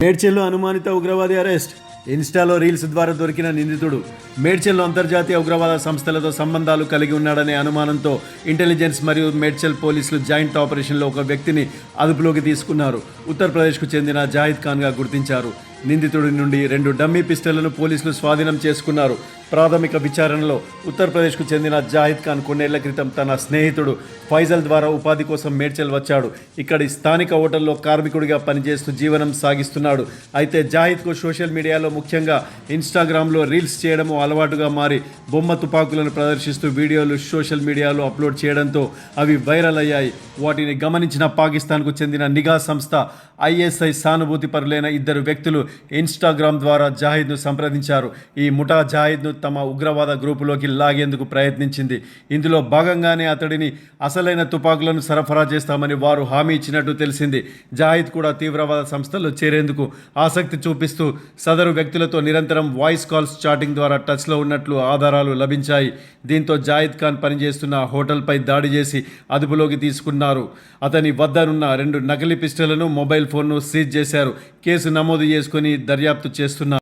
మేడ్చల్లో అనుమానిత ఉగ్రవాది అరెస్ట్. ఇన్స్టాలో రీల్స్ ద్వారా దొరికిన నిందితుడు. మేడ్చల్లో అంతర్జాతీయ ఉగ్రవాద సంస్థలతో సంబంధాలు కలిగి ఉన్నాడనే అనుమానంతో ఇంటెలిజెన్స్ మరియు మేడ్చల్ పోలీసులు జాయింట్ ఆపరేషన్లో ఒక వ్యక్తిని అదుపులోకి తీసుకున్నారు. ఉత్తరప్రదేశ్కు చెందిన జాహిద్ ఖాన్గా గుర్తించారు. నిందితుడి నుండి 2 డమ్మీ పిస్టళ్లను పోలీసులు స్వాధీనం చేసుకున్నారు. ప్రాథమిక విచారణలో ఉత్తరప్రదేశ్కు చెందిన జాహిద్ ఖాన్ కొన్నేళ్ల క్రితం తన స్నేహితుడు ఫైజల్ ద్వారా ఉపాధి కోసం మేడ్చల్ వచ్చాడు. ఇక్కడి స్థానిక హోటల్లో కార్మికుడిగా పనిచేస్తూ జీవనం సాగిస్తున్నాడు. అయితే జాహిద్కు సోషల్ మీడియాలో ముఖ్యంగా ఇన్స్టాగ్రామ్లో రీల్స్ చేయడం అలవాటుగా మారి బొమ్మ తుపాకులను ప్రదర్శిస్తూ వీడియోలు సోషల్ మీడియాలో అప్లోడ్ చేయడంతో అవి వైరల్ అయ్యాయి. వాటిని గమనించిన పాకిస్తాన్కు చెందిన నిఘా సంస్థ ఐఎస్ఐ సానుభూతి పరులైన 2 వ్యక్తులు ఇన్స్టాగ్రామ్ ద్వారా జాహిద్ను సంప్రదించారు. ఈ ముఠా జాహిద్ను తమ ఉగ్రవాద గ్రూపులోకి లాగేందుకు ప్రయత్నించింది. ఇందులో భాగంగానే అతడిని అసలైన తుపాకులను సరఫరా చేస్తామని వారు హామీ ఇచ్చినట్టు తెలిసింది. జాహిద్ కూడా తీవ్రవాద సంస్థల్లో చేరేందుకు ఆసక్తి చూపిస్తూ సదరు వ్యక్తులతో నిరంతరం వాయిస్ కాల్స్ చాటింగ్ ద్వారా టచ్లో ఉన్నట్లు ఆధారాలు లభించాయి. దీంతో జాహిద్ ఖాన్ పనిచేస్తున్న హోటల్పై దాడి చేసి అదుపులోకి తీసుకున్నారు. అతని వద్దనున్న 2 నకిలీ పిస్టళ్లను, మొబైల్ ఫోన్ను సీజ్ చేశారు. కేసు నమోదు చేసుకుని దర్యాప్తు చేస్తున్నారు.